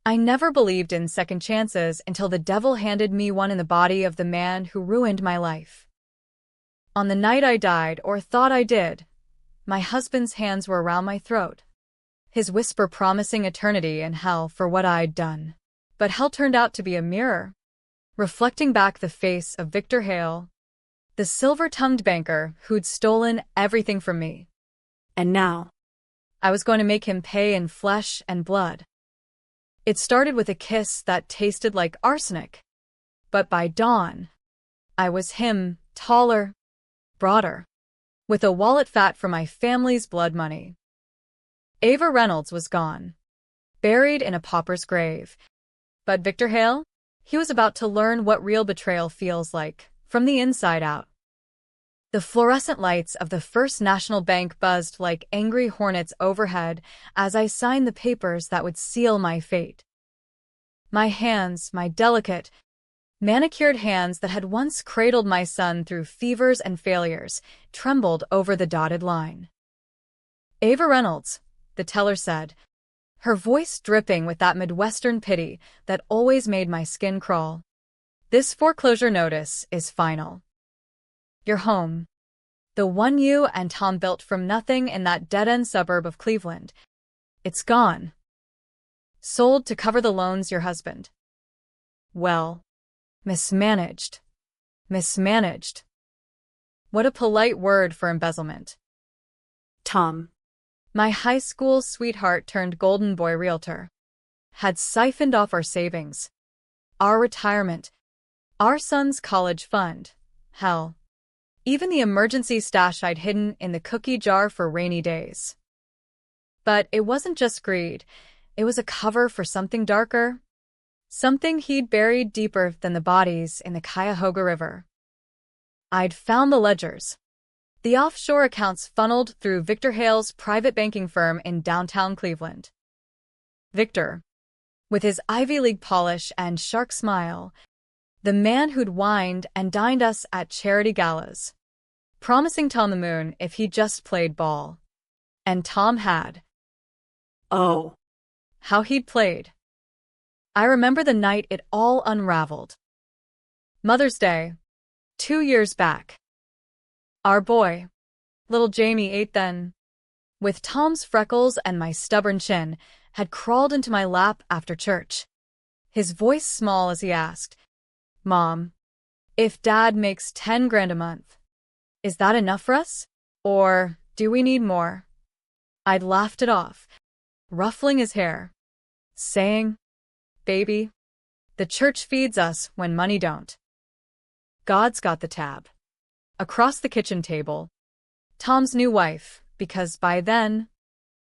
I never believed in second chances until the devil handed me one in the body of the man who ruined my life. On the night I died, or thought I did, my husband's hands were around my throat, his whisper promising eternity in hell for what I'd done. But hell turned out to be a mirror, reflecting back the face of Victor Hale, the silver-tongued banker who'd stolen everything from me. And now, I was going to make him pay in flesh and blood. It started with a kiss that tasted like arsenic. But by dawn, I was him, taller, broader, with a wallet fat for my family's blood money. Ava Reynolds was gone, buried in a pauper's grave. But Victor Hale? He was about to learn what real betrayal feels like, from the inside out. The fluorescent lights of the First National Bank buzzed like angry hornets overhead as I signed the papers that would seal my fate. My hands, my delicate, manicured hands that had once cradled my son through fevers and failures, trembled over the dotted line. Ava Reynolds, the teller said, her voice dripping with that Midwestern pity that always made my skin crawl. This foreclosure notice is final. Your home, the one you and Tom built from nothing in that dead-end suburb of Cleveland, it's gone. Sold to cover the loans your husband. Well, mismanaged. Mismanaged. What a polite word for embezzlement. Tom, My high school sweetheart turned golden boy realtor, had siphoned off our savings, our retirement, our son's college fund, hell, even the emergency stash I'd hidden in the cookie jar for rainy days. But it wasn't just greed, it was a cover for something darker, something he'd buried deeper than the bodies in the Cuyahoga River. I'd found the ledgers, the offshore accounts funneled through Victor Hale's private banking firm in downtown Cleveland. Victor, with his Ivy League polish and shark smile, the man who'd wined and dined us at charity galas, promising Tom the moon if he just played ball. And Tom had. oh, How he'd played. I remember the night it all unraveled. Mother's Day, 2 years back. Our boy, little Jamie 8 then, with Tom's freckles and my stubborn chin, had crawled into my lap after church. His voice small as he asked, Mom, if Dad makes 10 grand a month, is that enough for us? Or do we need more? I'd laughed it off, ruffling his hair, saying, Baby, the church feeds us when money don't. God's got the tab. Across the kitchen table, Tom's new wife, because by then,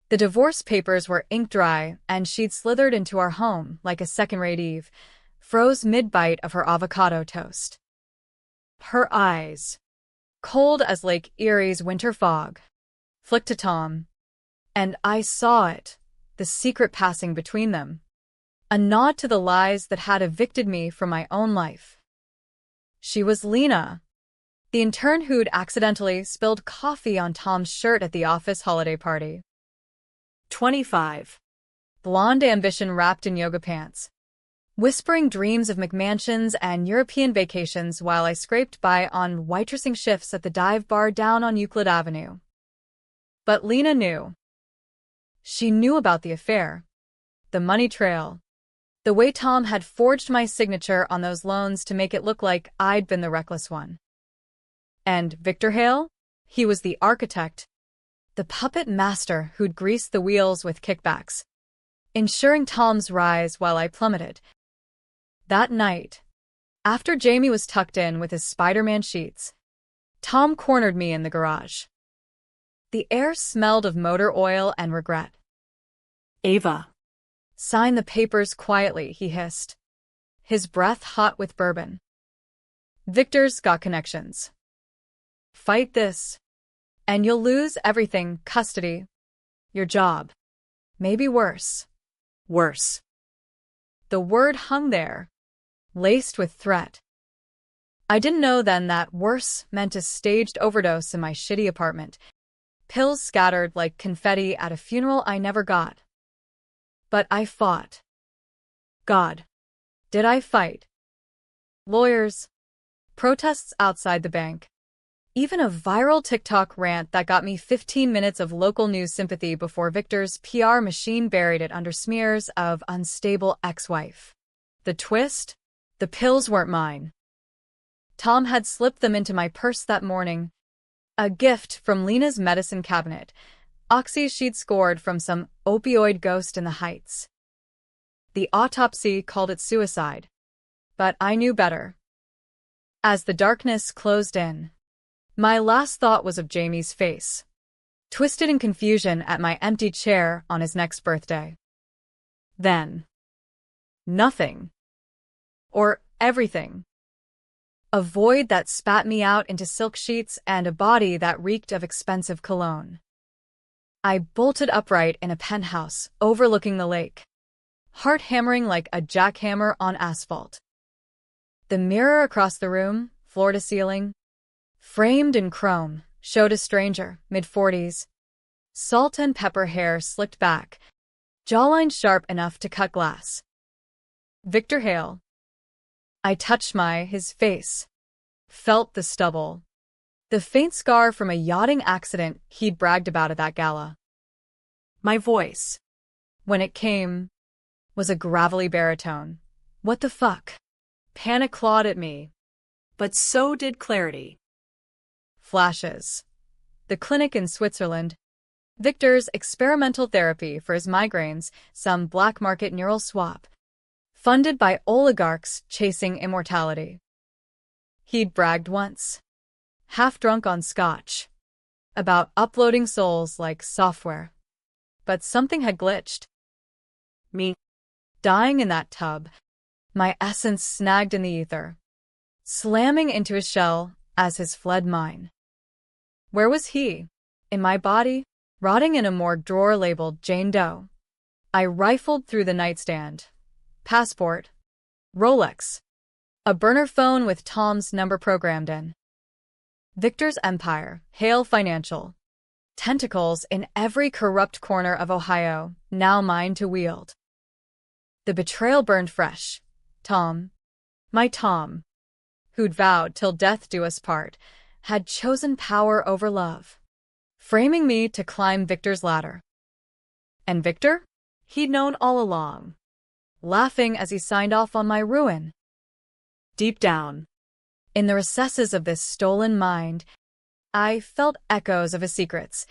the divorce papers were ink dry and she'd slithered into our home like a second-rate Eve, froze mid-bite of her avocado toast. Her eyes, cold as Lake Erie's winter fog, flicked to Tom, and I saw it, the secret passing between them, a nod to the lies that had evicted me from my own life. She was Lena, the intern who'd accidentally spilled coffee on Tom's shirt at the office holiday party. 25. Blonde ambition wrapped in yoga pants, whispering dreams of McMansions and European vacations while I scraped by on waitressing shifts at the dive bar down on Euclid Avenue. But Lena knew. She knew about the affair, the money trail, the way Tom had forged my signature on those loans to make it look like I'd been the reckless one. And Victor Hale? He was the architect, the puppet master who'd greased the wheels with kickbacks, ensuring Tom's rise while I plummeted. That night, after Jamie was tucked in with his Spider-Man sheets, Tom cornered me in the garage. The air smelled of motor oil and regret. Ava. Sign the papers quietly, he hissed, his breath hot with bourbon. Victor's got connections. Fight this, and you'll lose everything, custody, your job, maybe worse. Worse. The word hung there, laced with threat. I didn't know then that worse meant a staged overdose in my shitty apartment, pills scattered like confetti at a funeral I never got. But I fought. God. Did I fight? Lawyers. Protests outside the bank. Even a viral TikTok rant that got me 15 minutes of local news sympathy before Victor's PR machine buried it under smears of unstable ex-wife. The twist? The pills weren't mine. Tom had slipped them into my purse that morning. A gift from Lena's medicine cabinet. Oxy she'd scored from some opioid ghost in the Heights. The autopsy called it suicide. But I knew better. As the darkness closed in, my last thought was of Jamie's face, twisted in confusion at my empty chair on his next birthday. Then, nothing. Or everything. A void that spat me out into silk sheets and a body that reeked of expensive cologne. I bolted upright in a penthouse overlooking the lake, heart hammering like a jackhammer on asphalt. The mirror across the room, floor to ceiling, framed in chrome, showed a stranger, mid-40s. Salt and pepper hair slicked back, jawline sharp enough to cut glass. Victor Hale. I touched his face, felt the stubble, the faint scar from a yachting accident he'd bragged about at that gala. My voice, when it came, was a gravelly baritone. What the fuck? Panic clawed at me. But so did clarity. Flashes. The clinic in Switzerland. Victor's experimental therapy for his migraines, some black market neural swap, funded by oligarchs chasing immortality. He'd bragged once, half drunk on scotch, about uploading souls like software. But something had glitched. Me, dying in that tub, my essence snagged in the ether, slamming into his shell as his fled mine. Where was he? In my body, rotting in a morgue drawer labeled Jane Doe. I rifled through the nightstand. Passport. Rolex. A burner phone with Tom's number programmed in. Victor's empire, Hale Financial. Tentacles in every corrupt corner of Ohio, now mine to wield. The betrayal burned fresh. Tom, my Tom, who'd vowed till death do us part, had chosen power over love, framing me to climb Victor's ladder. And Victor? He'd known all along, laughing as he signed off on my ruin. Deep down, in the recesses of this stolen mind, I felt echoes of his secrets.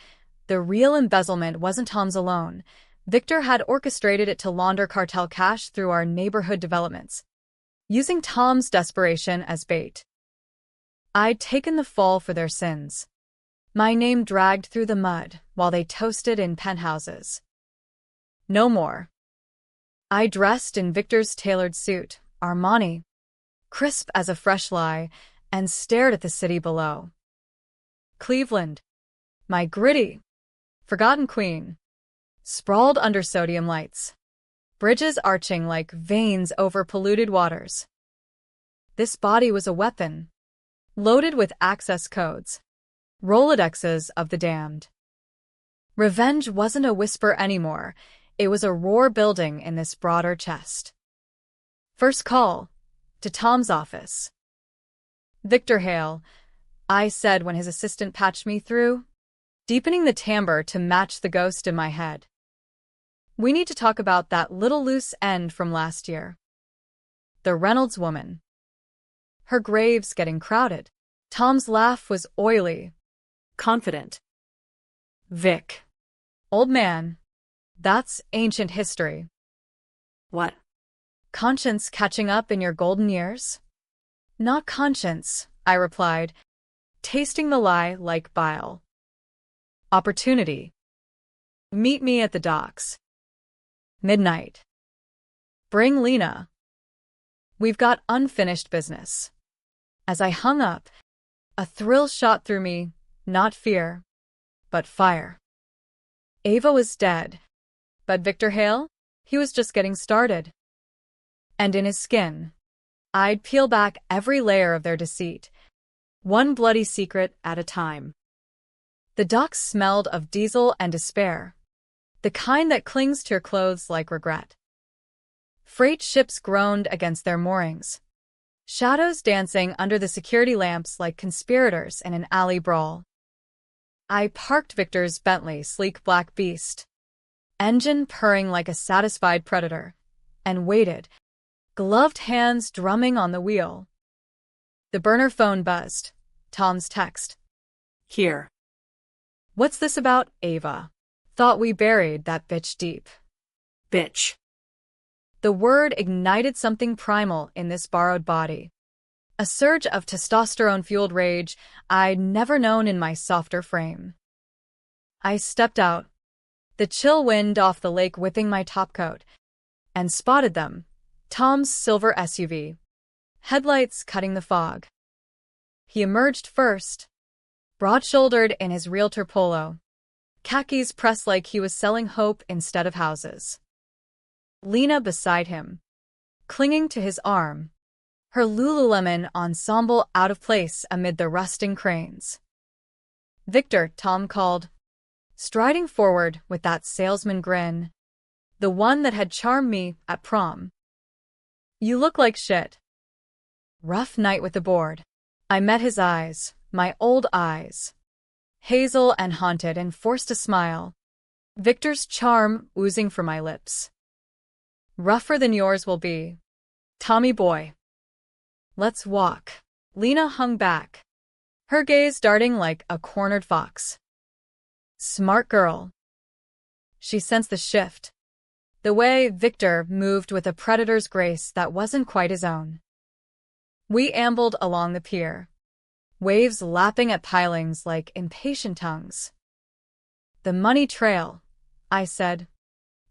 The real embezzlement wasn't Tom's alone. Victor had orchestrated it to launder cartel cash through our neighborhood developments, using Tom's desperation as bait. I'd taken the fall for their sins. My name dragged through the mud while they toasted in penthouses. No more. I dressed in Victor's tailored suit, Armani, crisp as a fresh lie, and stared at the city below. Cleveland, my gritty, forgotten queen, sprawled under sodium lights, bridges arching like veins over polluted waters. This body was a weapon, loaded with access codes, Rolodexes of the damned. Revenge wasn't a whisper anymore, it was a roar building in this broader chest. First call, to Tom's office. Victor Hale, I said when his assistant patched me through, deepening the timbre to match the ghost in my head. We need to talk about that little loose end from last year. The Reynolds woman. Her grave's getting crowded. Tom's laugh was oily, Confident. Vic. Old man. That's ancient history. What? Conscience catching up in your golden years? Not conscience, I replied, tasting the lie like bile. Opportunity. Meet me at the docks. Midnight. Bring Lena. We've got unfinished business. As I hung up, a thrill shot through me, not fear, but fire. Ava was dead, but Victor Hale, he was just getting started. And in his skin, I'd peel back every layer of their deceit, one bloody secret at a time. The docks smelled of diesel and despair, the kind that clings to your clothes like regret. Freight ships groaned against their moorings, shadows dancing under the security lamps like conspirators in an alley brawl. I parked Victor's Bentley sleek black beast, engine purring like a satisfied predator, and waited, gloved hands drumming on the wheel. The burner phone buzzed. Tom's text. Here. What's this about, Ava? Thought we buried that bitch deep. Bitch. The word ignited something primal in this borrowed body. A surge of testosterone-fueled rage I'd never known in my softer frame. I stepped out, the chill wind off the lake whipping my topcoat, and spotted them, Tom's silver SUV, headlights cutting the fog. He emerged first, broad-shouldered in his realtor polo, khakis pressed like he was selling hope instead of houses. Lena beside him, clinging to his arm, her Lululemon ensemble out of place amid the rusting cranes. Victor, Tom called, striding forward with that salesman grin, the one that had charmed me at prom. You look like shit. Rough night with the board. I met his eyes, my old eyes, hazel and haunted, and forced a smile, Victor's charm oozing from my lips. Rougher than yours will be, Tommy boy. Let's walk. Lena hung back, her gaze darting like a cornered fox. Smart girl. She sensed the shift, the way Victor moved with a predator's grace that wasn't quite his own. We ambled along the pier, waves lapping at pilings like impatient tongues. The money trail, I said,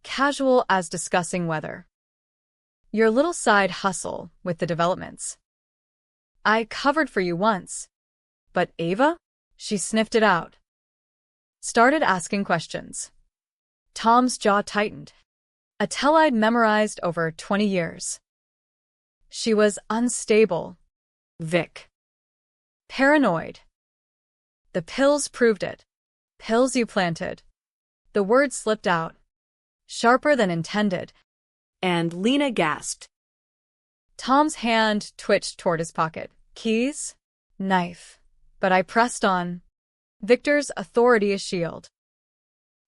casual as discussing weather. Your little side hustle with the developments. I covered for you once. But Ava? She sniffed it out. Started asking questions. Tom's jaw tightened. A tell I'd memorized over 20 years. She was unstable, Vic. Paranoid. The pills proved it. Pills you planted. The word slipped out, sharper than intended, And Lena gasped. Tom's hand twitched toward his pocket. Keys? Knife. But I pressed on. Victor's authority is shield.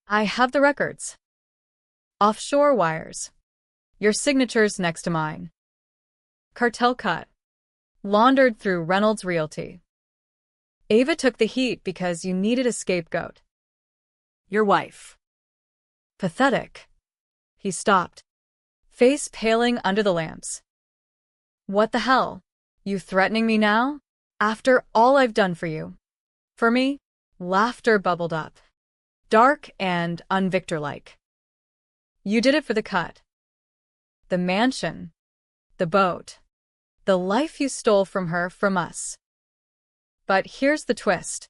I have the records. Offshore wires. Your signature's next to mine. Cartel cut. Laundered through Reynolds Realty. Ava took the heat because you needed a scapegoat. Your wife. Pathetic. He stopped, face paling under the lamps. What the hell? You threatening me now? After all I've done for you? For me? Laughter bubbled up, dark and un-Victor-like. You did it for the cut. The mansion. The boat. The life you stole from her, from us. But here's the twist.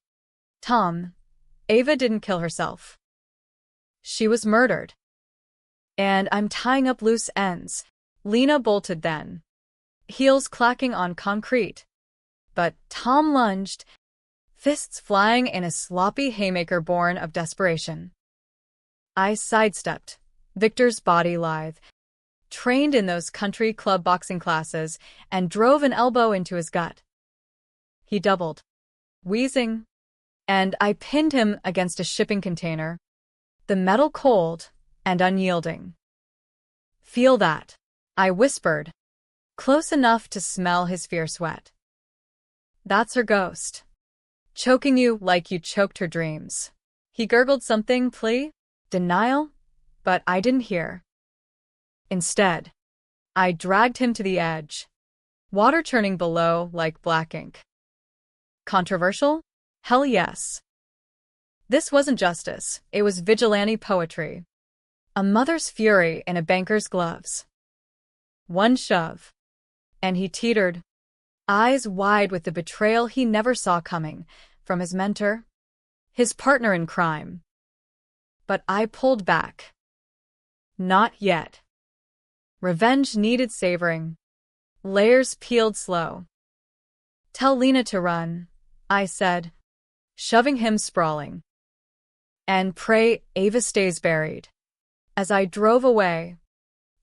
Tom, Ava didn't kill herself. She was murdered. And I'm tying up loose ends. Lena bolted then, heels clacking on concrete. But Tom lunged, fists flying in a sloppy haymaker born of desperation. I sidestepped, Victor's body lithe, trained in those country club boxing classes, and drove an elbow into his gut. He doubled, wheezing, and I pinned him against a shipping container, the metal cold and unyielding. Feel that, I whispered, close enough to smell his fierce sweat. That's her ghost, choking you like you choked her dreams. He gurgled something, plea, denial, but I didn't hear. Instead, I dragged him to the edge, water churning below like black ink. Controversial? Hell yes. This wasn't justice, it was vigilante poetry. A mother's fury in a banker's gloves. One shove, and he teetered, eyes wide with the betrayal he never saw coming, from his mentor, his partner in crime. But I pulled back. Not yet. Revenge needed savoring. Layers peeled slow. Tell Lena to run, I said, shoving him sprawling. And pray Ava stays buried. As I drove away,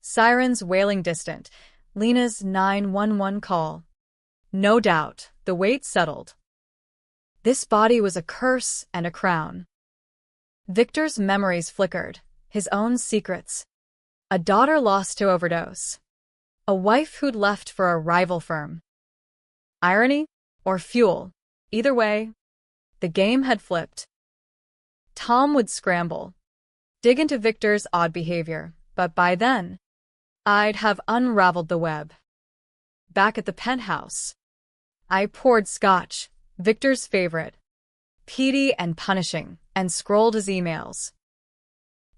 Sirens wailing distant. Lena's 911 call. No doubt, the weight settled. This body was a curse and a crown. Victor's memories flickered, his own secrets. A daughter lost to overdose. A wife who'd left for a rival firm. Irony? Or fuel? Either way, the game had flipped. Tom would scramble, dig into Victor's odd behavior, but by then, I'd have unraveled the web. Back at the penthouse, I poured scotch, Victor's favorite, peaty and punishing, and scrolled his emails.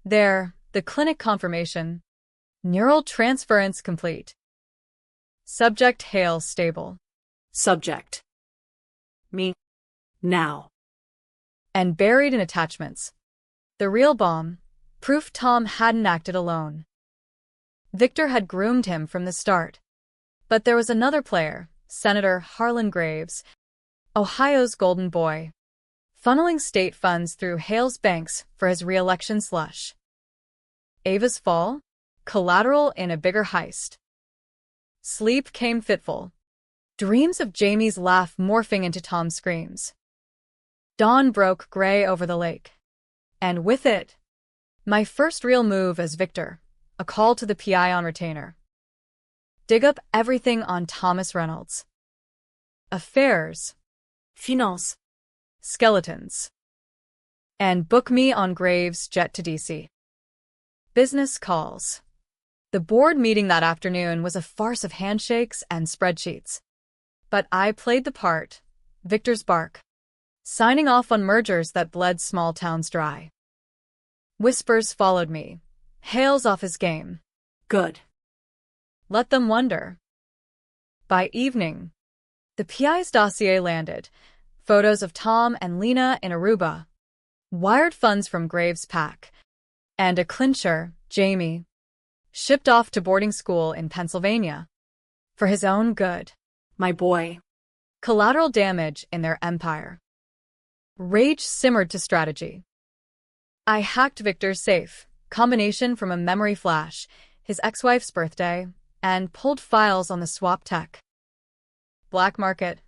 There, the clinic confirmation. Neural transference complete. Subject Hale stable. Subject. Me. Now. And buried in attachments. The real bomb, proof Tom hadn't acted alone. Victor had groomed him from the start. But there was another player, Senator Harlan Graves, Ohio's golden boy, funneling state funds through Hale's banks for his re-election slush. Ava's fall? Collateral in a bigger heist. Sleep came fitful. Dreams of Jamie's laugh morphing into Tom's screams. Dawn broke gray over the lake. And with it, my first real move as Victor, a call to the PI on retainer. Dig up everything on Thomas Reynolds. Affairs. Finance. Skeletons. And book me on Graves' jet to DC. Business calls. The board meeting that afternoon was a farce of handshakes and spreadsheets. But I played the part, Victor's bark, signing off on mergers that bled small towns dry. Whispers followed me. Hale's off his game. Good. Let them wonder. By evening, the PI's dossier landed. Photos of Tom and Lena in Aruba. Wired funds from Graves' pack. And a clincher, Jamie, shipped off to boarding school in Pennsylvania. For his own good. My boy. Collateral damage in their empire. Rage simmered to strategy. I hacked Victor's safe, combination from a memory flash, his ex-wife's birthday, and pulled files on the swap tech. Black market.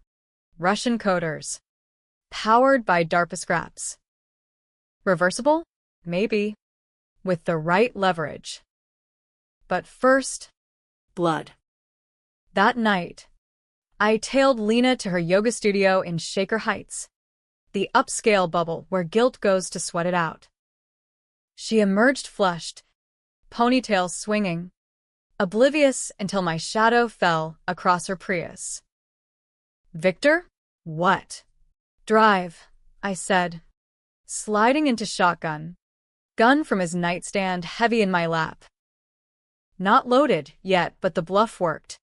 Russian coders. Powered by DARPA scraps. Reversible? Maybe. With the right leverage. But first, blood. That night, I tailed Lena to her yoga studio in Shaker Heights, the upscale bubble where guilt goes to sweat it out. She emerged flushed, ponytail swinging, oblivious until my shadow fell across her Prius. Victor? What? Drive, I said, sliding into shotgun, gun from his nightstand heavy in my lap. Not loaded yet, but the bluff worked.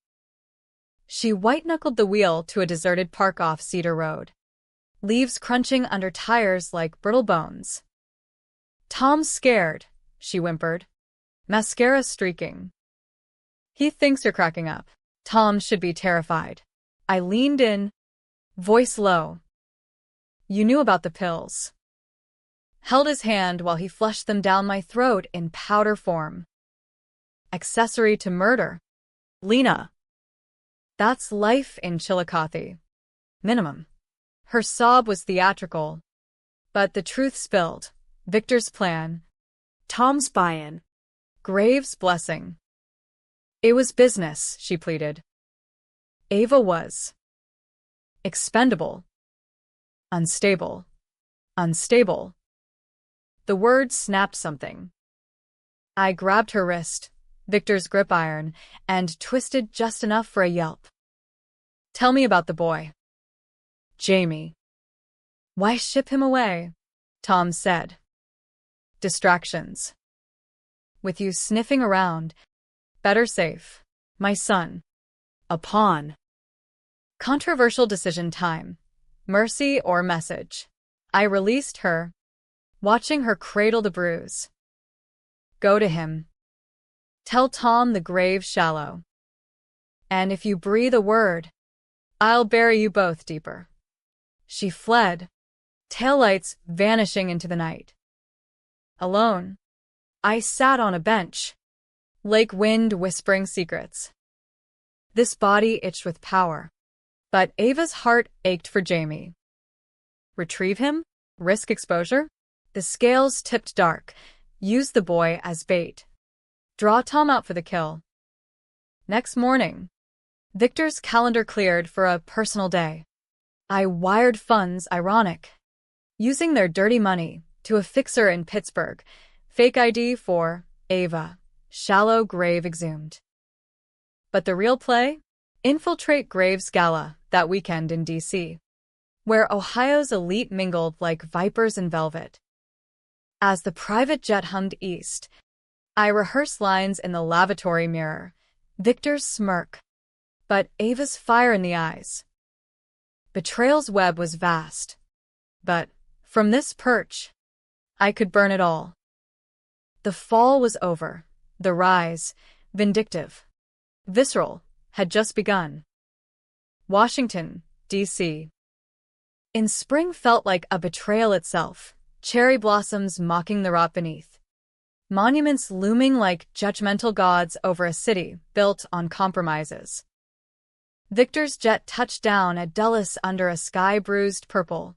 She white-knuckled the wheel to a deserted park off Cedar Road, leaves crunching under tires like brittle bones. Tom's scared, she whimpered, mascara streaking. He thinks you're cracking up. Tom should be terrified. I leaned in, voice low. You knew about the pills. Held his hand while he flushed them down my throat in powder form. Accessory to murder. Lena. That's life in Chillicothe. Minimum. Her sob was theatrical. But the truth spilled. Victor's plan. Tom's buy-in. Graves' blessing. It was business, she pleaded. Ava was. Expendable. Unstable. Unstable. The word snapped something. I grabbed her wrist, Victor's grip iron, and twisted just enough for a yelp. Tell me about the boy. Jamie. Why ship him away? Tom said. Distractions. With you sniffing around, better safe. My son. A pawn. Controversial decision time. Mercy or message. I released her, watching her cradle the bruise. Go to him. Tell Tom the grave's shallow. And if you breathe a word, I'll bury you both deeper. She fled, taillights vanishing into the night. Alone, I sat on a bench, Lake wind whispering secrets. This body itched with power. But Ava's heart ached for Jamie. Retrieve him? Risk exposure? The scales tipped dark. Use the boy as bait. Draw Tom out for the kill. Next morning, Victor's calendar cleared for a personal day. I wired funds, ironic, using their dirty money, to a fixer in Pittsburgh. Fake ID for Ava. Shallow grave exhumed. But the real play? Infiltrate Graves Gala that weekend in D.C., where Ohio's elite mingled like vipers in velvet. As the private jet hummed east, I rehearsed lines in the lavatory mirror. Victor's smirk, but Ava's fire in the eyes. Betrayal's web was vast, but from this perch, I could burn it all. The fall was over. The rise, vindictive, visceral, had just begun. Washington, D.C. In spring felt like a betrayal itself, cherry blossoms mocking the rot beneath. Monuments looming like judgmental gods over a city built on compromises. Victor's jet touched down at Dulles under a sky bruised purple,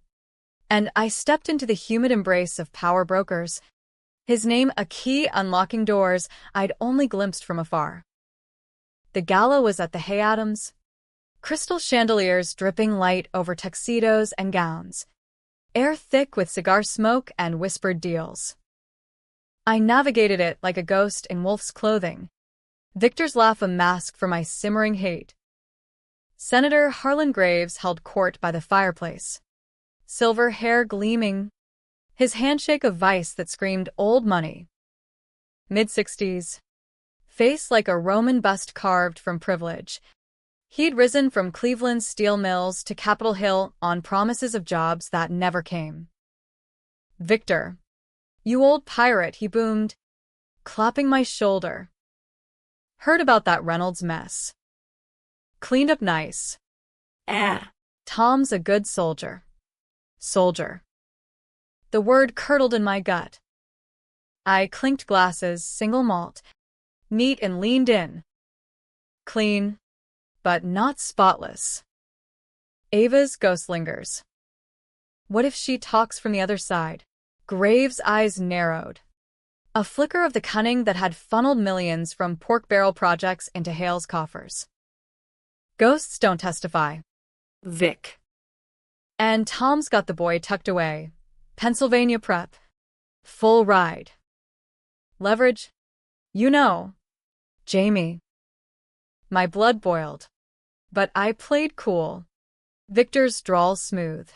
and I stepped into the humid embrace of power brokers. His name a key unlocking doors I'd only glimpsed from afar. The gala was at the Hay Adams. Crystal chandeliers dripping light over tuxedos and gowns. Air thick with cigar smoke and whispered deals. I navigated it like a ghost in wolf's clothing. Victor's laugh a mask for my simmering hate. Senator Harlan Graves held court by the fireplace. Silver hair gleaming. His handshake a vice that screamed old money. Mid-60s. Face like a Roman bust carved from privilege. He'd risen from Cleveland's steel mills to Capitol Hill on promises of jobs that never came. Victor. You old pirate, he boomed, clapping my shoulder. Heard about that Reynolds mess. Cleaned up nice. Tom's a good soldier. Soldier. The word curdled in my gut. I clinked glasses, single malt, neat and leaned in. Clean, but not spotless. Ava's ghost lingers. What if she talks from the other side? Graves' eyes narrowed. A flicker of the cunning that had funneled millions from pork barrel projects into Hale's coffers. Ghosts don't testify. Vic. And Tom's got the boy tucked away. Pennsylvania prep. Full ride. Leverage? You know. Jamie. My blood boiled. But I played cool. Victor's drawl smooth.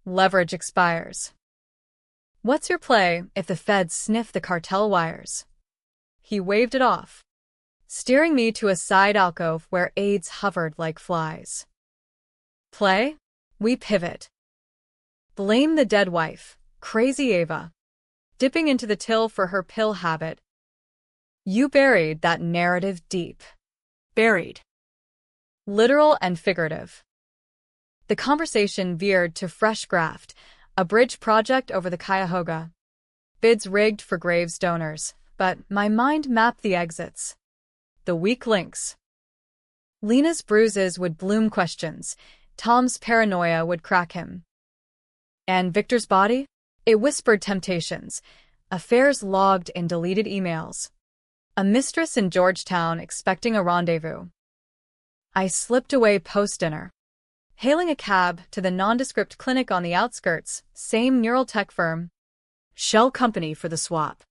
Leverage expires. What's your play if the feds sniff the cartel wires? He waved it off, steering me to a side alcove where aides hovered like flies. Play? We pivot. Blame the dead wife, crazy Ava, dipping into the till for her pill habit. You buried that narrative deep. Buried. Literal and figurative. The conversation veered to fresh graft, a bridge project over the Cuyahoga. Bids rigged for Graves donors, but my mind mapped the exits. The weak links. Lena's bruises would bloom questions. Tom's paranoia would crack him. And Victor's body? It whispered temptations. Affairs logged in deleted emails. A mistress in Georgetown expecting a rendezvous. I slipped away post-dinner, hailing a cab to the nondescript clinic on the outskirts, same neural tech firm. Shell company for the swap.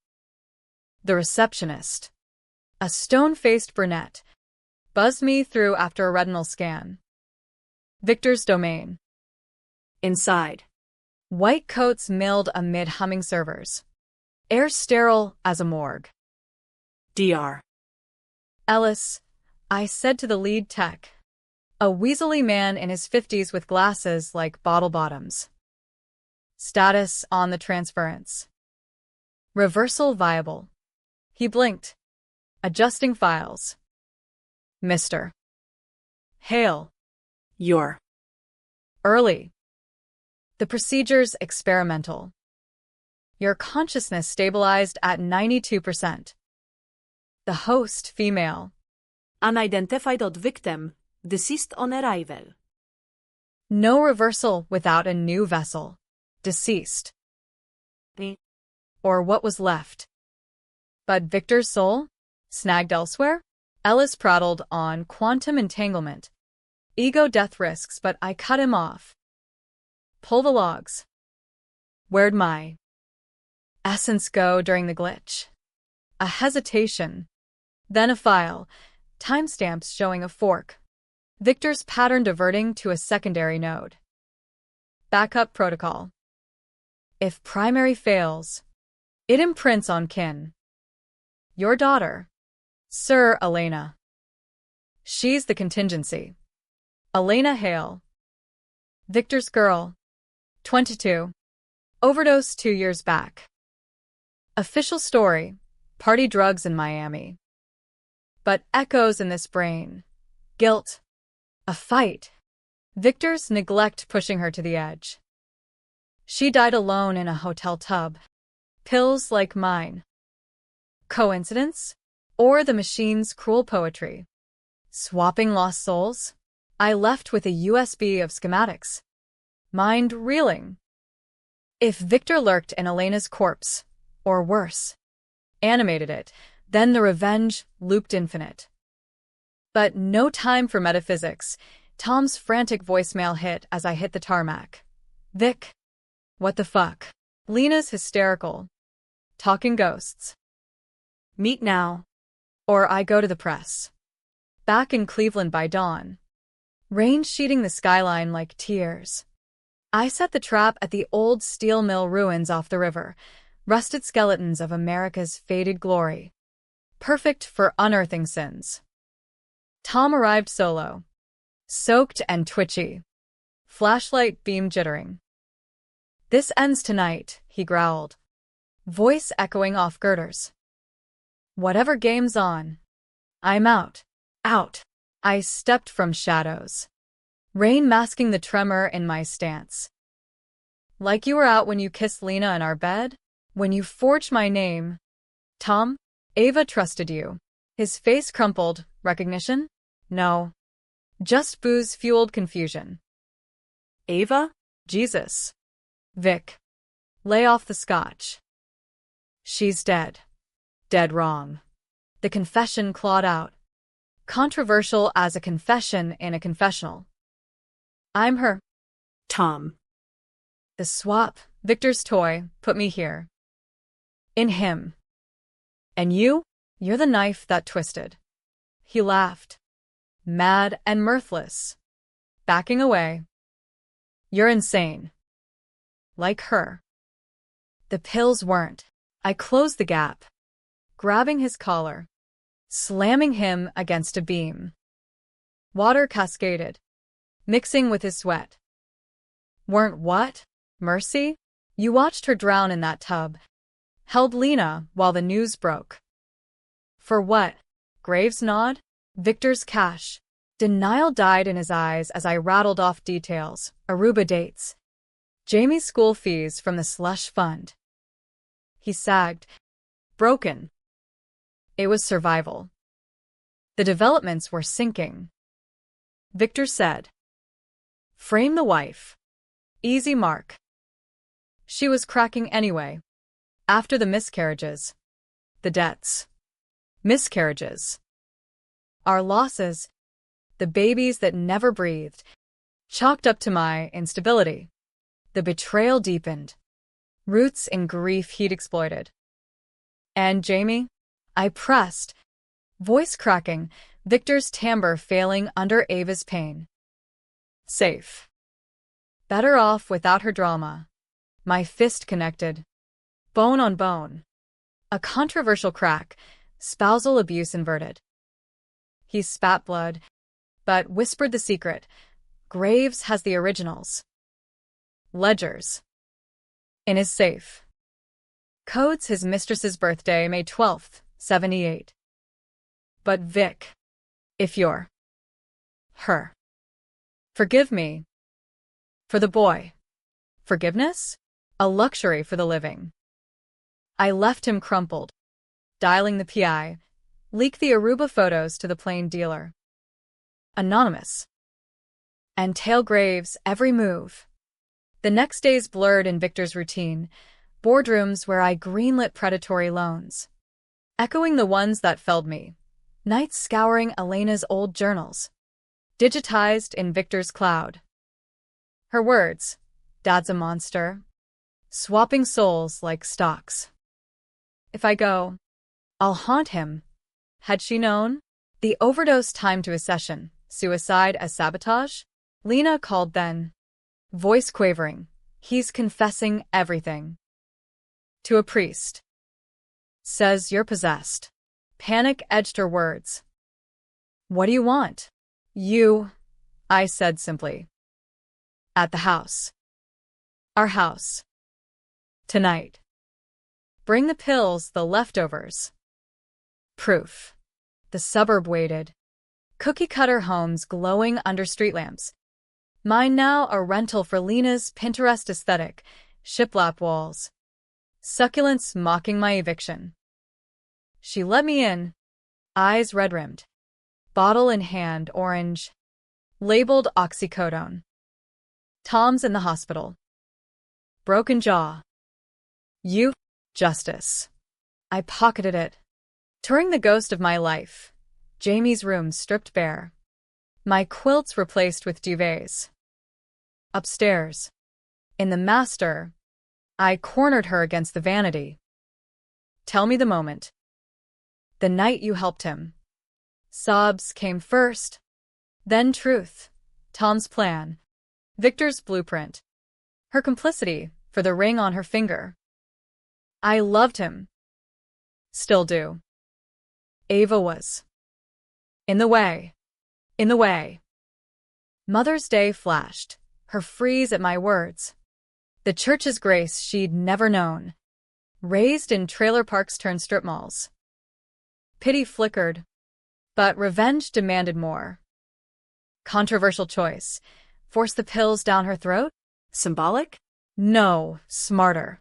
The receptionist, a stone-faced brunette, buzzed me through after a retinal scan. Victor's domain. Inside. White coats milled amid humming servers. Air sterile as a morgue. Dr. Ellis, I said to the lead tech. A weaselly man in his 50s with glasses like bottle bottoms. Status on the transference. Reversal viable. He blinked. Adjusting files. Mr. Hale. You're Early. The procedure's experimental. Your consciousness stabilized at 92%. The host, female. Unidentified victim, deceased on arrival. No reversal without a new vessel. Deceased. Or what was left. But Victor's soul? Snagged elsewhere? Ellis prattled on quantum entanglement. Ego death risks, but I cut him off. Pull the logs. Where'd my essence go during the glitch? A hesitation. Then a file. Timestamps showing a fork. Victor's pattern diverting to a secondary node. Backup protocol. If primary fails, it imprints on kin. Your daughter, Sir Elena. She's the contingency. Elena Hale. Victor's girl. 22. Overdose 2 years back. Official story. Party drugs in Miami. But echoes in this brain. Guilt. A fight. Victor's neglect pushing her to the edge. She died alone in a hotel tub. Pills like mine. Coincidence? Or the machine's cruel poetry? Swapping lost souls? I left with a USB of schematics. Mind reeling. If Victor lurked in Elena's corpse, or worse, animated it, then the revenge looped infinite. But no time for metaphysics. Tom's frantic voicemail hit as I hit the tarmac. Vic. What the fuck? Lena's hysterical. Talking ghosts. Meet now. Or I go to the press. Back in Cleveland by dawn. Rain sheeting the skyline like tears. I set the trap at the old steel mill ruins off the river, rusted skeletons of America's faded glory. Perfect for unearthing sins. Tom arrived solo. Soaked and twitchy. Flashlight beam jittering. This ends tonight, he growled. Voice echoing off girders. Whatever game's on. I'm out. Out. I stepped from shadows. Rain masking the tremor in my stance. Like you were out when you kissed Lena in our bed? When you forged my name? Tom? Ava trusted you. His face crumpled. Recognition? No. Just booze-fueled confusion. Ava? Jesus. Vic. Lay off the scotch. She's dead. Dead wrong. The confession clawed out. Controversial as a confession in a confessional. I'm her. Tom. The swap, Victor's toy, put me here. In him. And you? You're the knife that twisted. He laughed. Mad and mirthless. Backing away. You're insane. Like her. The pills weren't. I closed the gap. Grabbing his collar. Slamming him against a beam. Water cascaded. Mixing with his sweat. Weren't what? Mercy? You watched her drown in that tub. Held Lena while the news broke. For what? Graves nod? Victor's cash. Denial died in his eyes as I rattled off details. Aruba dates. Jamie's school fees from the slush fund. He sagged. Broken. It was survival. The developments were sinking. Victor said. Frame the wife. Easy mark. She was cracking anyway. After the miscarriages. The debts. Miscarriages. Our losses. The babies that never breathed. Chalked up to my instability. The betrayal deepened. Roots in grief he'd exploited. And Jamie? I pressed. Voice cracking, Victor's timbre failing under Ava's pain. Safe. Better off without her drama. My fist connected. Bone on bone. A controversial crack, spousal abuse inverted. He spat blood, but whispered the secret. Graves has the originals. Ledgers. In his safe. Codes his mistress's birthday, May 12th, 78. But Vic, if you're her, forgive me. For the boy. Forgiveness? A luxury for the living. I left him crumpled, dialing the PI, Leak the Aruba photos to the plane dealer. Anonymous. And tail Graves' every move. The next days blurred in Victor's routine, boardrooms where I greenlit predatory loans. Echoing the ones that felled me. Nights scouring Elena's old journals. Digitized in Victor's cloud. Her words, "Dad's a monster." Swapping souls like stocks. If I go, I'll haunt him. Had she known? The overdose timed to a session, suicide as sabotage? Lena called then. Voice quavering. He's confessing everything. To a priest. Says you're possessed. Panic edged her words. What do you want? You, I said simply. At the house. Our house. Tonight. Bring the pills, the leftovers. Proof. The suburb waited. Cookie-cutter homes glowing under street lamps. Mine now a rental for Lena's Pinterest aesthetic, shiplap walls. Succulents mocking my eviction. She let me in, eyes red-rimmed. Bottle in hand, orange. Labeled oxycodone. Tom's in the hospital. Broken jaw. You, justice. I pocketed it. Touring the ghost of my life. Jamie's room stripped bare. My quilts replaced with duvets. Upstairs. In the master. I cornered her against the vanity. Tell me the moment. The night you helped him. Sobs came first. Then truth. Tom's plan. Victor's blueprint. Her complicity for the ring on her finger. I loved him. Still do. Ava was. In the way. In the way. Mother's Day flashed, her freeze at my words. The church's grace she'd never known. Raised in trailer parks turned strip malls. Pity flickered, but revenge demanded more. Controversial choice. Force the pills down her throat? Symbolic? No, smarter.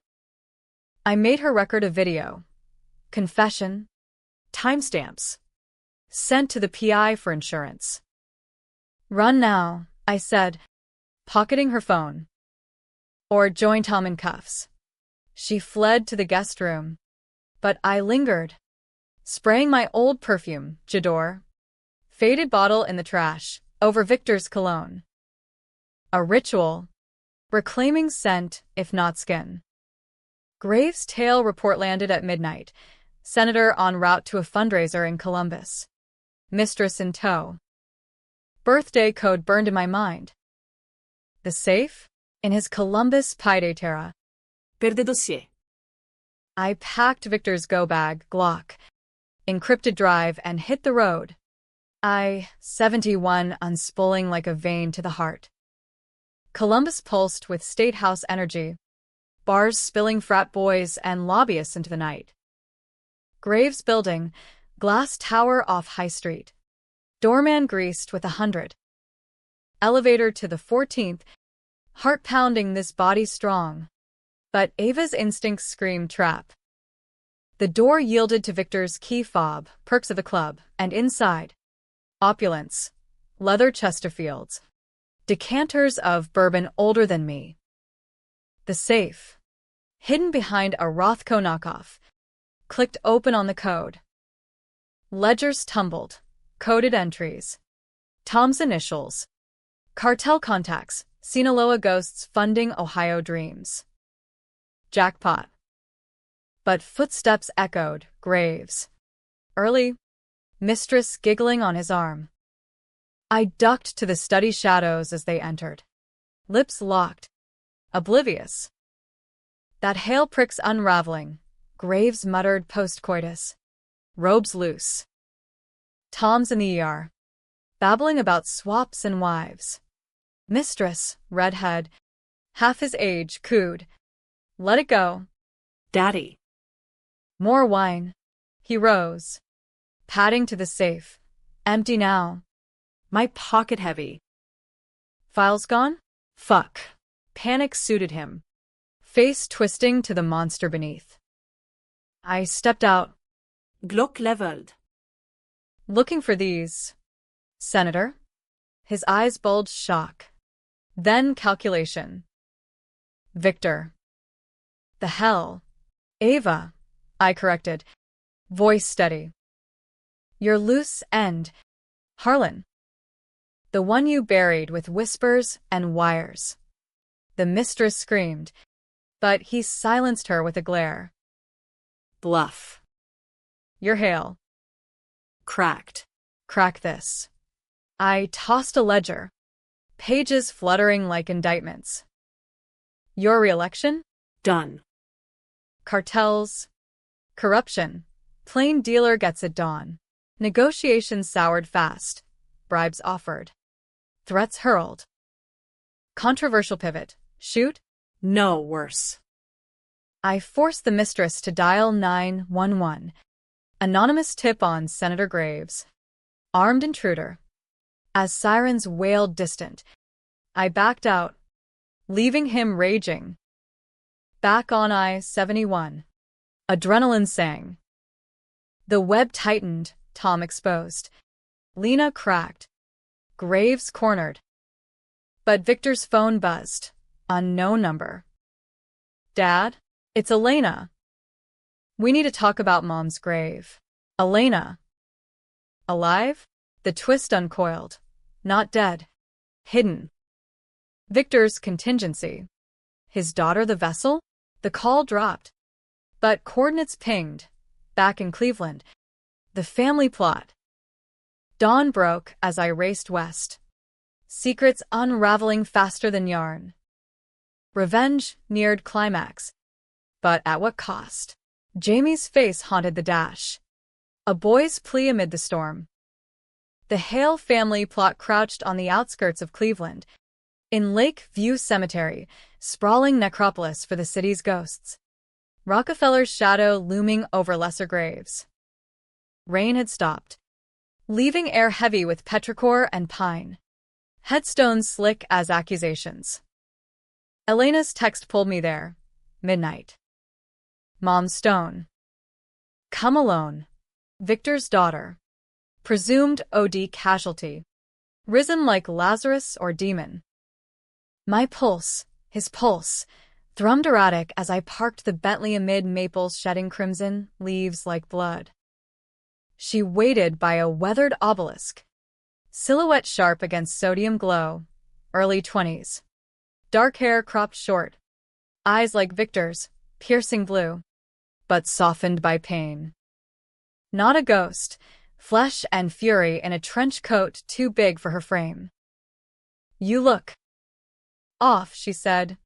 I made her record a video. Confession. Timestamps. Sent to the PI for insurance. Run now, I said, pocketing her phone. Or join Tom in cuffs. She fled to the guest room. But I lingered. Spraying my old perfume, J'adore. Faded bottle in the trash, over Victor's cologne. A ritual. Reclaiming scent, if not skin. Graves' tail report landed at midnight. Senator en route to a fundraiser in Columbus. Mistress in tow. Birthday code burned in my mind. The safe? In his Columbus Pide Terra. Perde dossier. I packed Victor's go bag, Glock, encrypted drive, and hit the road. 71 unspooling like a vein to the heart. Columbus pulsed with State House energy. Bars spilling frat boys and lobbyists into the night. Graves building, glass tower off High Street. Doorman greased with 100. Elevator to the 14th, heart pounding, this body strong. But Ava's instincts screamed trap. The door yielded to Victor's key fob, perks of the club, and inside. Opulence. Leather Chesterfields. Decanters of bourbon older than me. The safe. Hidden behind a Rothko knockoff. Clicked open on the code. Ledgers tumbled. Coded entries. Tom's initials. Cartel contacts. Sinaloa ghosts funding Ohio dreams. Jackpot. But footsteps echoed, Graves. Early. Mistress giggling on his arm. I ducked to the study shadows as they entered. Lips locked. Oblivious. That hail prick's unraveling, Graves muttered post-coitus. Robes loose. Tom's in the ER. Babbling about swaps and wives. Mistress, redhead, half his age, cooed. Let it go. Daddy. More wine. He rose. Padding to the safe. Empty now. My pocket heavy. Files gone? Fuck. Panic suited him. Face twisting to the monster beneath. I stepped out. Glock leveled. Looking for these. Senator? His eyes bulged shock. Then calculation. Victor. The hell? Ava, I corrected, voice steady. Your loose end. Harlan. The one you buried with whispers and wires. The mistress screamed, but he silenced her with a glare. Bluff. You're Hale. Cracked. Crack this. I tossed a ledger, pages fluttering like indictments. Your re-election? Done. Cartels. Corruption. Plain dealer gets it done. Negotiations soured fast. Bribes offered. Threats hurled. Controversial pivot. Shoot? No, worse. I forced the mistress to dial 911. Anonymous tip on Senator Graves. Armed intruder. As sirens wailed distant, I backed out, leaving him raging. Back on I-71. Adrenaline sang. The web tightened, Tom exposed. Lena cracked. Graves cornered. But Victor's phone buzzed. Unknown number. Dad? It's Elena. We need to talk about Mom's grave. Elena. Alive? The twist uncoiled. Not dead. Hidden. Victor's contingency. His daughter the vessel? The call dropped. But coordinates pinged. Back in Cleveland. The family plot. Dawn broke as I raced west. Secrets unraveling faster than yarn. Revenge neared climax. But at what cost? Jamie's face haunted the dash. A boy's plea amid the storm. The Hale family plot crouched on the outskirts of Cleveland. In Lake View Cemetery, sprawling necropolis for the city's ghosts. Rockefeller's shadow looming over lesser graves. Rain had stopped, leaving air heavy with petrichor and pine. Headstones slick as accusations. Elena's text pulled me there. Midnight. Mom's stone. Come alone. Victor's daughter. Presumed OD casualty. Risen like Lazarus or demon. My pulse, his pulse, thrummed erratic as I parked the Bentley amid maples shedding crimson, leaves like blood. She waited by a weathered obelisk. Silhouette sharp against sodium glow. Early 20s. Dark hair cropped short. Eyes like Victor's, piercing blue. But softened by pain. Not a ghost. Flesh and fury in a trench coat too big for her frame. You look off, she said.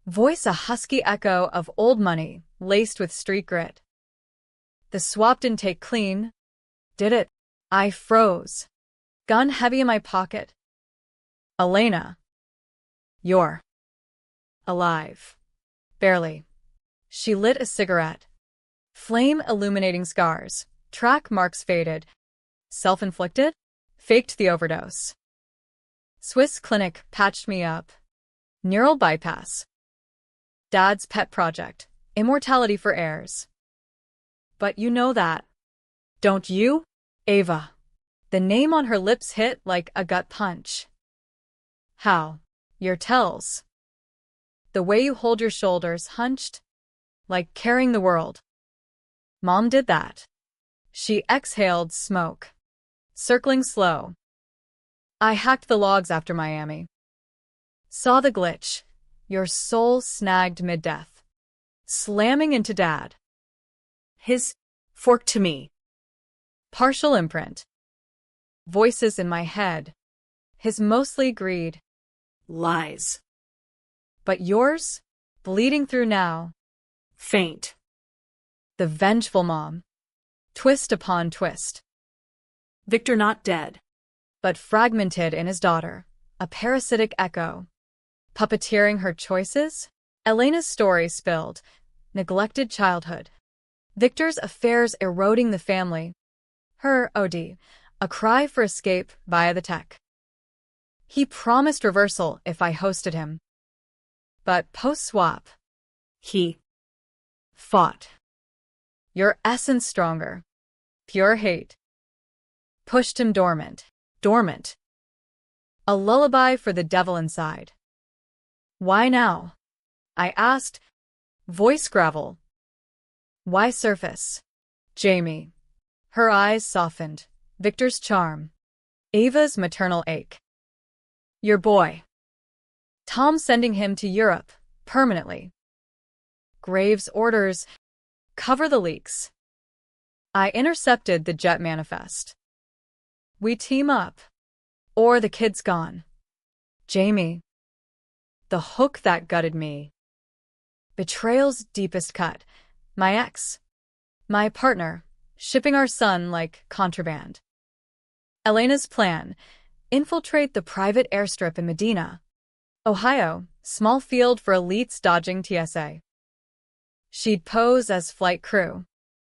Voice a husky echo of old money, laced with street grit. The swap didn't take clean, did it? I froze. Gun heavy in my pocket. Elena. You're alive. Barely. She lit a cigarette. Flame illuminating scars. Track marks faded. Self-inflicted? Faked the overdose. Swiss clinic patched me up. Neural bypass. Dad's pet project. Immortality for heirs. But you know that. Don't you? Ava. The name on her lips hit like a gut punch. How? Your tells. The way you hold your shoulders hunched. Like carrying the world. Mom did that. She exhaled smoke. Circling slow. I hacked the logs after Miami. Saw the glitch. Your soul snagged mid-death. Slamming into Dad. His fork to me. Partial imprint. Voices in my head. His mostly greed. Lies. But yours? Bleeding through now. Faint. The vengeful mom. Twist upon twist. Victor not dead. But fragmented in his daughter. A parasitic echo. Puppeteering her choices? Elena's story spilled. Neglected childhood. Victor's affairs eroding the family. Her OD. A cry for escape via the tech. He promised reversal if I hosted him. But post-swap. He fought. Your essence stronger. Pure hate. pushed him dormant. Dormant. A lullaby for the devil inside. Why now? I asked, voice gravel. Why surface? Jamie. Her eyes softened. Victor's charm. Ava's maternal ache. Your boy. Tom sending him to Europe, permanently. Graves' orders, cover the leaks. I intercepted the jet manifest. We team up. Or the kid's gone. Jamie. The hook that gutted me. Betrayal's deepest cut. My ex. My partner, shipping our son like contraband. Elena's plan, infiltrate the private airstrip in Medina, Ohio, small field for elites dodging TSA. She'd pose as flight crew.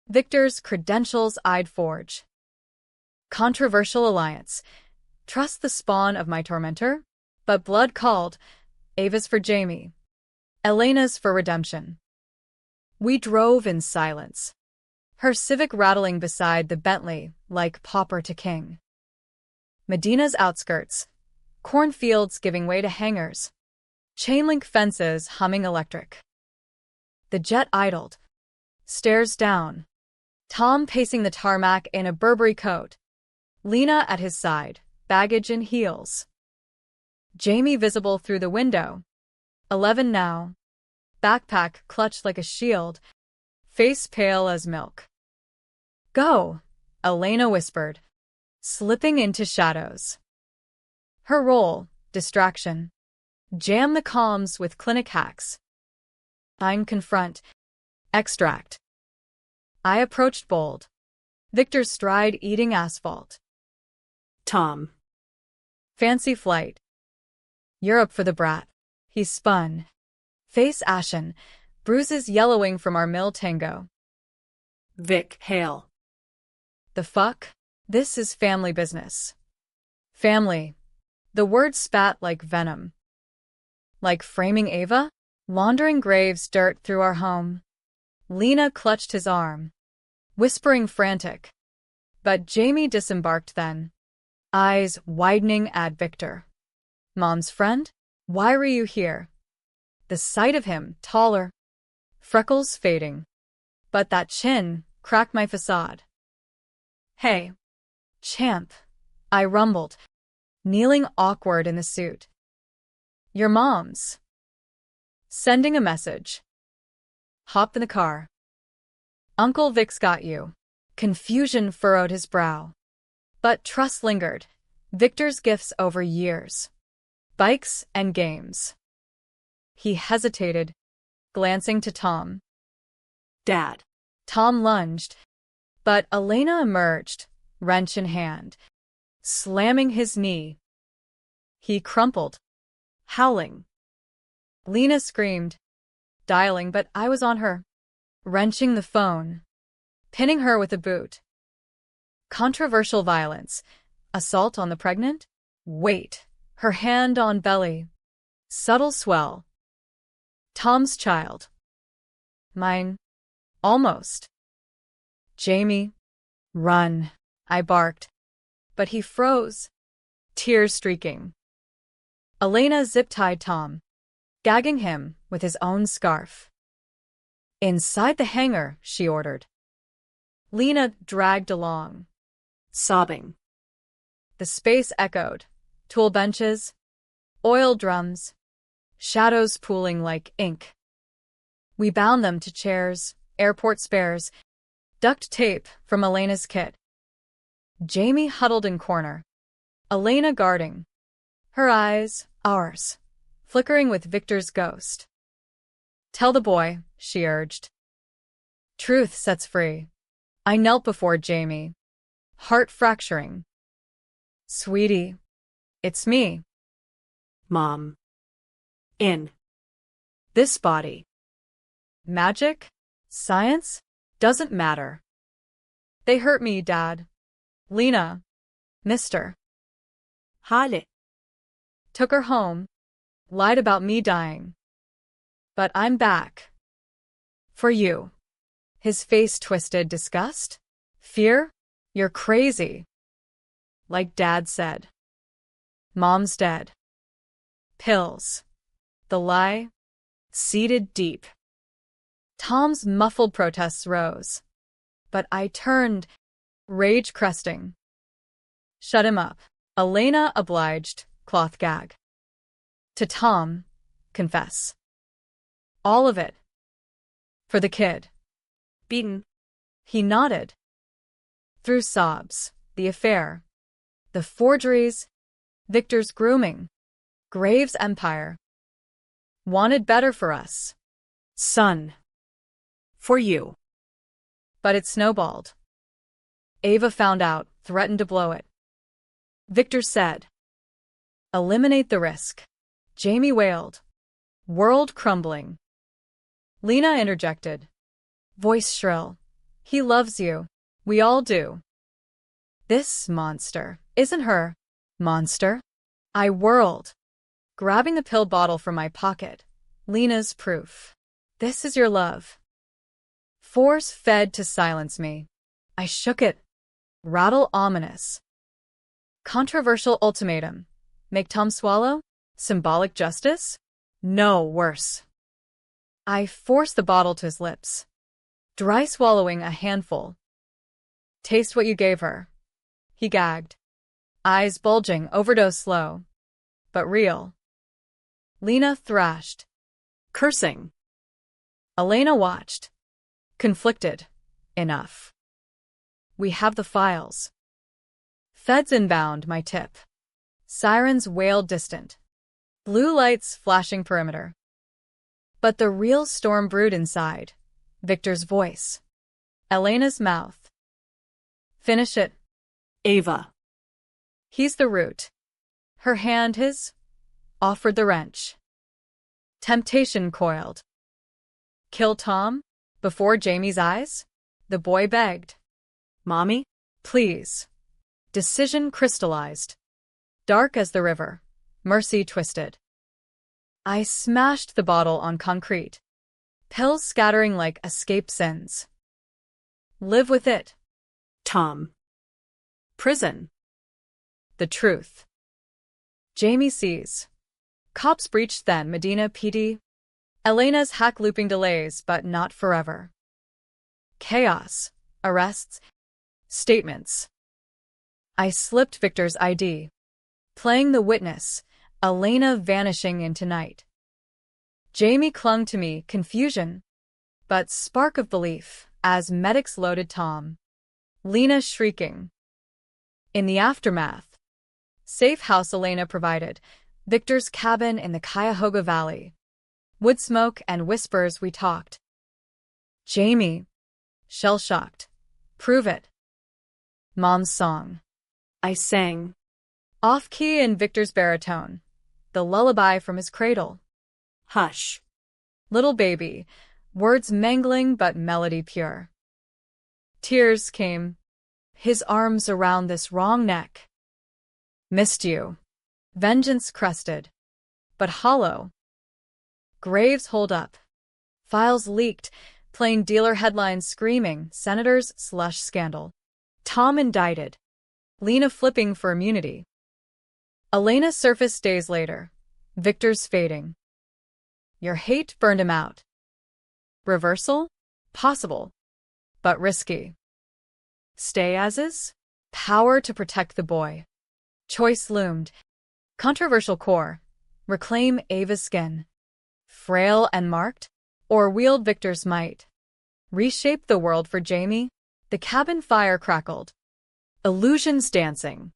Victor's credentials I'd forge. Controversial alliance. Trust the spawn of my tormentor? But blood called. Ava's for Jamie. Elena's for redemption. We drove in silence. Her Civic rattling beside the Bentley like pauper to king. Medina's outskirts. Cornfields giving way to hangars. Chain-link fences humming electric. The jet idled. Stairs down. Tom pacing the tarmac in a Burberry coat. Lena at his side, baggage in heels. Jamie visible through the window. 11 now. Backpack clutched like a shield. Face pale as milk. Go, Elena whispered, slipping into shadows. Her role, distraction. Jam the comms with clinic hacks. I'm confront. Extract. I approached bold. Victor's stride eating asphalt. Tom. Fancy flight. Europe for the brat. He spun. Face ashen, bruises yellowing from our mill tango. Vic, hail. The fuck? This is family business. Family. The word spat like venom. Like framing Ava? Laundering Graves' dirt through our home. Lena clutched his arm, whispering frantic. But Jamie disembarked then, eyes widening at Victor. Mom's friend? Why were you here? The sight of him, taller, freckles fading. But that chin cracked my facade. Hey, champ, I rumbled, kneeling awkward in the suit. Your mom's. Sending a message. Hop in the car. Uncle Vic's got you. Confusion furrowed his brow. But trust lingered. Victor's gifts over years. Bikes and games. He hesitated, glancing to Tom. Dad. Tom lunged, but Elena emerged, wrench in hand, slamming his knee. He crumpled, howling. Lena screamed, dialing, but I was on her, wrenching the phone, pinning her with a boot. Controversial violence. Assault on the pregnant? Wait. Her hand on belly. Subtle swell. Tom's child. Mine. Almost. Jamie. Run, I barked. But he froze, tears streaking. Elena zip-tied Tom, gagging him with his own scarf. Inside the hangar, she ordered. Lena dragged along, Sobbing. The space echoed. Tool benches, oil drums, shadows pooling like ink. We bound them to chairs, airport spares, duct tape from Elena's kit. Jamie huddled in corner, Elena guarding. Her eyes, ours, flickering with Victor's ghost. Tell the boy, she urged. Truth sets free. I knelt before Jamie, heart fracturing. Sweetie, it's me. Mom. In. This body. Magic? Science? Doesn't matter. They hurt me, Dad. Lena. Mister. Hale. Took her home. Lied about me dying. But I'm back. For you. His face twisted. Disgust? Fear? You're crazy. like Dad said. Mom's dead. Pills. The lie, seated deep. Tom's muffled protests rose. But I turned, rage cresting. Shut him up. Elena obliged, cloth gag. To Tom, confess. All of it. For the kid. Beaten. He nodded. Through sobs, the affair, the forgeries, Victor's grooming, Graves' empire. Wanted better for us. Son. For you. But it snowballed. Ava found out, threatened to blow it. Victor said, eliminate the risk. Jamie wailed. World crumbling. Lena interjected. Voice shrill. He loves you. We all do. This monster isn't her. Monster? I whirled, grabbing the pill bottle from my pocket. Lena's proof. This is your love. Force fed to silence me. I shook it. Rattle ominous. Controversial ultimatum. Make Tom swallow? Symbolic justice? No, worse. I forced the bottle to his lips, dry swallowing a handful. Taste what you gave her. He gagged, eyes bulging, overdose slow, but real. Lena thrashed, Cursing. Elena watched, conflicted. Enough. We have the files. Feds inbound, my tip. Sirens wailed distant. Blue lights flashing perimeter. But the real storm brewed inside. Victor's voice. Elena's mouth. Finish it. Ava. He's the root. Her hand, his, offered the wrench. Temptation coiled. Kill Tom? Before Jamie's eyes? The boy begged. Mommy? Please. Decision crystallized. Dark as the river. Mercy twisted. I smashed the bottle on concrete. Pills scattering like escaped sins. Live with it. Tom. Prison. The truth. Jamie sees. Cops breached then, Medina PD. Elena's hack looping delays, but not forever. Chaos. Arrests. Statements. I slipped Victor's ID. Playing the witness, Elena vanishing into night. Jamie clung to me, confusion, but spark of belief, as medics loaded Tom. Lena shrieking. In the aftermath, safe house Elena provided, Victor's cabin in the Cuyahoga Valley. Wood smoke and whispers we talked. Jamie, shell-shocked. Prove it. Mom's song. I sang. Off-key in Victor's baritone. The lullaby from his cradle. Hush. Little baby, words mangling but melody pure. Tears came. His arms around this wrong neck. Missed you. Vengeance crested. But hollow. Graves hold up. Files leaked. Plain dealer headlines screaming. Senators slush scandal. Tom indicted. Lena flipping for immunity. Elena surfaced days later. Victor's fading. Your hate burned him out. Reversal? Possible. But risky. Stay as is? Power to protect the boy. Choice loomed. Controversial core. Reclaim Ava's skin. Frail and marked? Or wield Victor's might. Reshape the world for Jamie? The cabin fire crackled. Illusions dancing.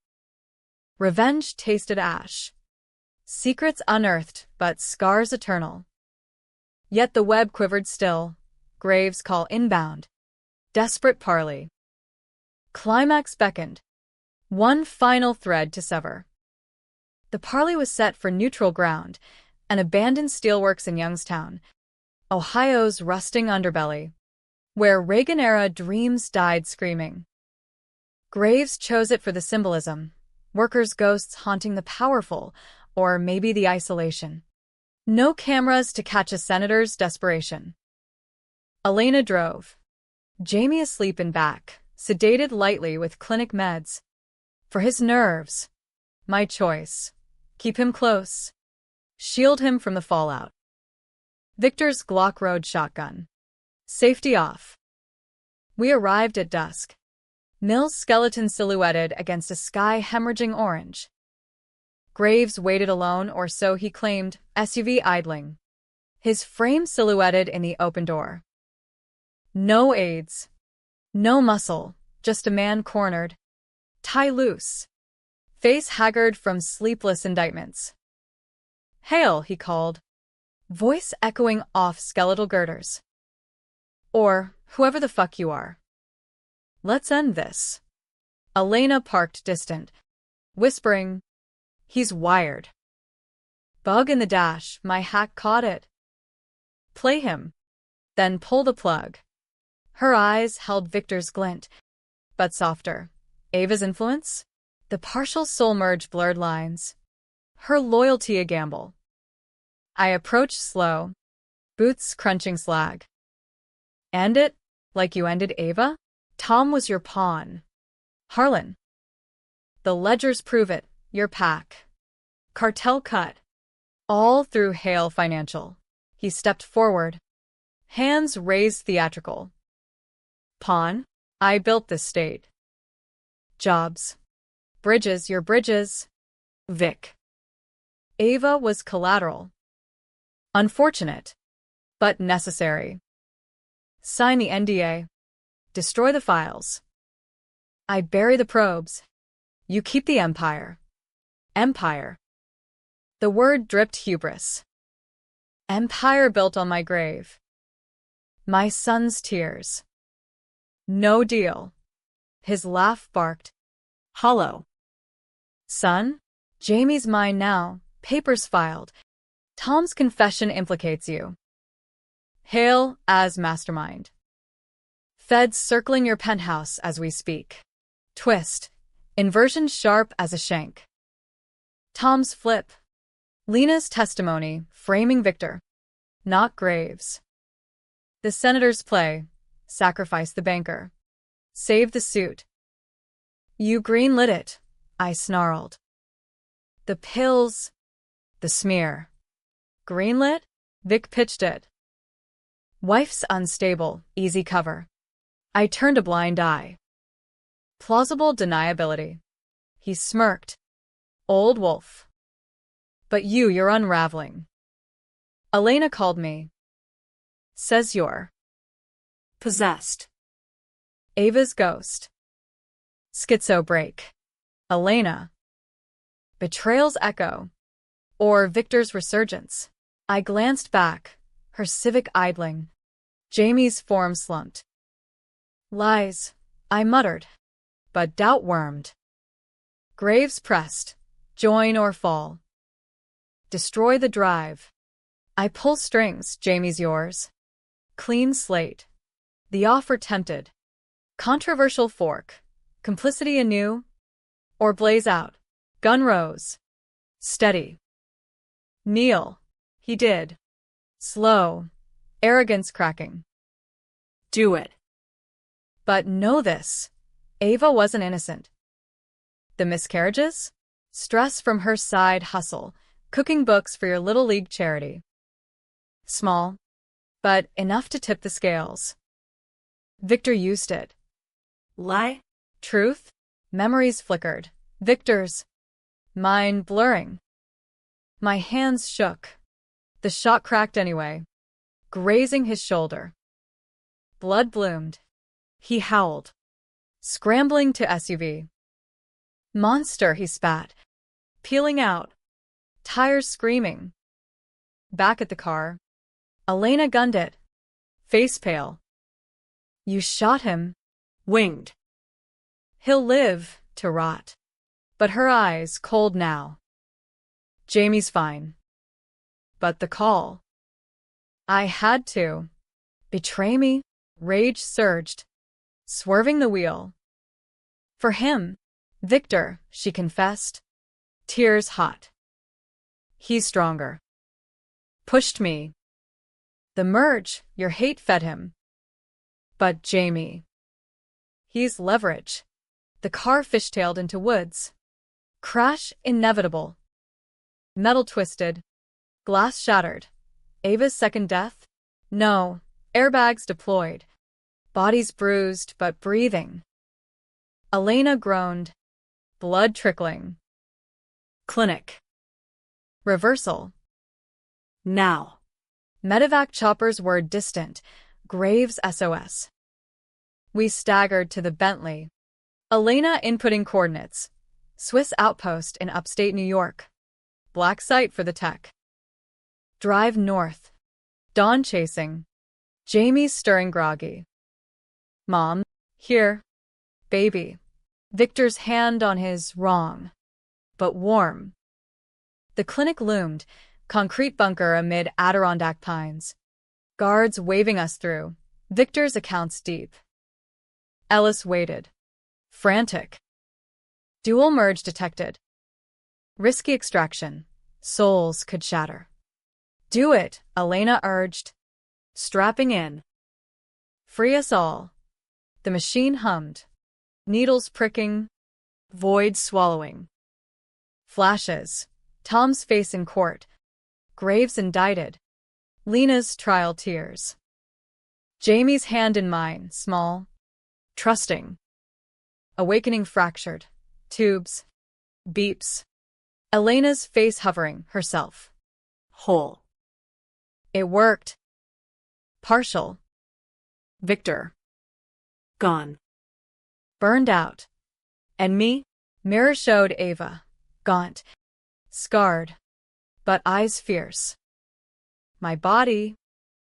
Revenge tasted ash. Secrets unearthed, but scars eternal. Yet the web quivered still. Graves' call inbound. Desperate parley. Climax beckoned. One final thread to sever. The parley was set for neutral ground, an abandoned steelworks in Youngstown, Ohio's rusting underbelly, where Reagan-era dreams died screaming. Graves chose it for the symbolism, workers' ghosts haunting the powerful, or maybe the isolation. No cameras to catch a senator's desperation. Elena drove. Jamie asleep in back, sedated lightly with clinic meds. For his nerves. My choice. Keep him close. Shield him from the fallout. Victor's Glock Road shotgun. Safety off. We arrived at dusk. Mill's skeleton silhouetted against a sky hemorrhaging orange. Graves waited alone, or so he claimed, SUV idling. His frame silhouetted in the open door. No aids. No muscle, just a man cornered. Tie loose. Face haggard from sleepless indictments. Hail, he called, voice echoing off skeletal girders. Or, whoever the fuck you are. Let's end this. Elena parked distant, whispering, he's wired. Bug in the dash, my hack caught it. Play him. Then pull the plug. Her eyes held Victor's glint, but softer. Ava's influence? The partial soul merge blurred lines. Her loyalty a gamble. I approached slow, boots crunching slag. End it, like you ended Ava? Tom was your pawn. Harlan. The ledgers prove it, your pack. Cartel cut. All through Hale Financial. He stepped forward. Hands raised theatrical. Pawn? I built this state. Jobs. Bridges, your bridges. Vic. Ava was collateral. Unfortunate, but necessary. Sign the NDA. Destroy the files. I bury the probes. You keep the empire. Empire. The word dripped hubris. Empire built on my grave. My son's tears. No deal. His laugh barked. Hollow. Son? Jamie's mine now. Papers filed. Tom's confession implicates you. Hail as mastermind. Feds circling your penthouse as we speak. Twist. Inversion sharp as a shank. Tom's flip. Lena's testimony, framing Victor. Not Graves. The senator's play. Sacrifice the banker. Save the suit. You greenlit it, I snarled. The pills. The smear. Greenlit? Vic pitched it. Wife's unstable, easy cover. I turned a blind eye. Plausible deniability. He smirked. Old wolf. But you're unraveling. Elena called me. Says you're Possessed. Ava's ghost. Schizo break. Elena. Betrayals echo. Or Victor's resurgence. I glanced back, her civic idling. Jamie's form slumped. Lies, I muttered, but doubt wormed. Graves pressed. Join or fall. Destroy the drive. I pull strings, Jamie's yours. Clean slate. The offer tempted. Controversial fork. Complicity anew. Or blaze out. Gun rose. Steady. Kneel. He did. Slow. Arrogance cracking. Do it. But know this. Ava wasn't innocent. The miscarriages? Stress from her side hustle. Cooking books for your Little League charity. Small. But enough to tip the scales. Victor used it. Lie? Truth? Memories flickered. Victor's. Mine blurring. My hands shook. The shot cracked anyway, grazing his shoulder. Blood bloomed. He howled, scrambling to SUV. Monster, he spat, peeling out, tires screaming. Back at the car, Elena gunned it, face pale. You shot him. Winged. He'll live to rot. But her eyes cold now. Jamie's fine. But the call. I had to. Betray me? Rage surged, swerving the wheel. For him, Victor, she confessed, tears hot. He's stronger. Pushed me. The merge, your hate fed him. But Jamie. He's leverage. The car fishtailed into woods. Crash inevitable. Metal twisted. Glass shattered. Ava's second death? No. Airbags deployed. Bodies bruised but breathing. Elena groaned. Blood trickling. Clinic. Reversal. Now. Medevac choppers were distant. Graves SOS. We staggered to the Bentley. Elena inputting coordinates. Swiss outpost in upstate New York. Black site for the tech. Drive north. Dawn chasing. Jamie stirring groggy. Mom, here. Baby. Victor's hand on his wrong, but warm. The clinic loomed, concrete bunker amid Adirondack pines. Guards waving us through, Victor's accounts deep. Ellis waited. Frantic. Dual merge detected. Risky extraction. Souls could shatter. Do it, Elena urged. Strapping in. Free us all. The machine hummed. Needles pricking. Void swallowing. Flashes. Tom's face in court. Graves indicted. Lena's trial tears. Jamie's hand in mine, small. Trusting. Awakening fractured. Tubes. Beeps. Elena's face hovering, herself. Whole. It worked. Partial. Victor. Gone. Burned out. And me? Mirror showed Ava. Gaunt. Scarred. But eyes fierce. My body.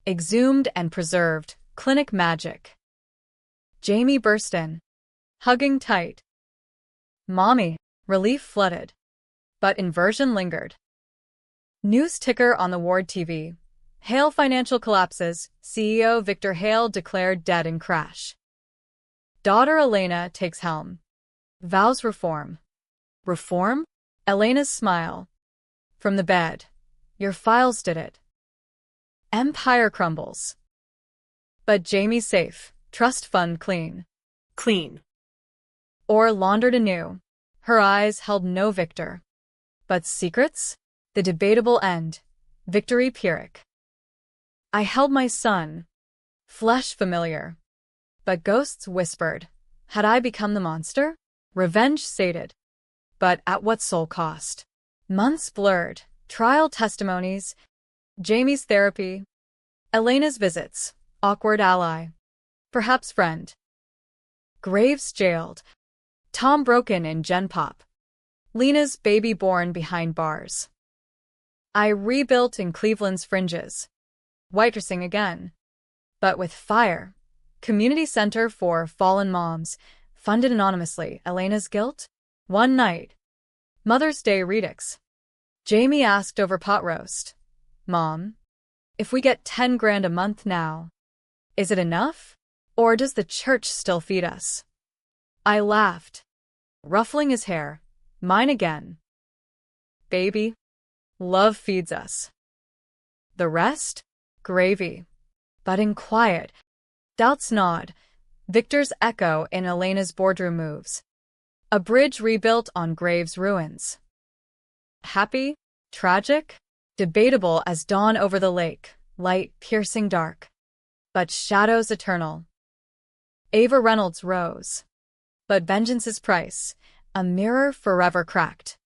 Exhumed and preserved. Clinic magic. Jamie burst in. Hugging tight. Mommy. Relief flooded. But inversion lingered. News ticker on the ward TV. Hale financial collapses. CEO Victor Hale declared dead in crash. Daughter Elena takes helm. Vows reform. Reform? Elena's smile. From the bed. Your files did it. Empire crumbles. But Jamie's safe. Trust fund clean. Clean. Or laundered anew. Her eyes held no Victor. But secrets? The debatable end. Victory Pyrrhic. I held my son. Flesh familiar. But ghosts whispered. Had I become the monster? Revenge sated. But at what soul cost? Months blurred. Trial testimonies. Jamie's therapy. Elena's visits. Awkward ally. Perhaps friend. Graves jailed. Tom broken in Gen Pop. Lena's baby born behind bars. I rebuilt in Cleveland's fringes. Whitering again. But with fire. Community Center for Fallen Moms. Funded anonymously. Elena's guilt? One night. Mother's Day redux. Jamie asked over pot roast. Mom, if we get 10 grand a month now, is it enough? Or does the church still feed us? I laughed. Ruffling his hair. Mine again. Baby, love feeds us. The rest? Gravy. But in quiet. Doubts nod. Victor's echo in Elena's boardroom moves. A bridge rebuilt on Graves' ruins. Happy? Tragic? Debatable as dawn over the lake, light piercing dark. But shadows eternal. Ava Reynolds rose. But vengeance's price, a mirror forever cracked.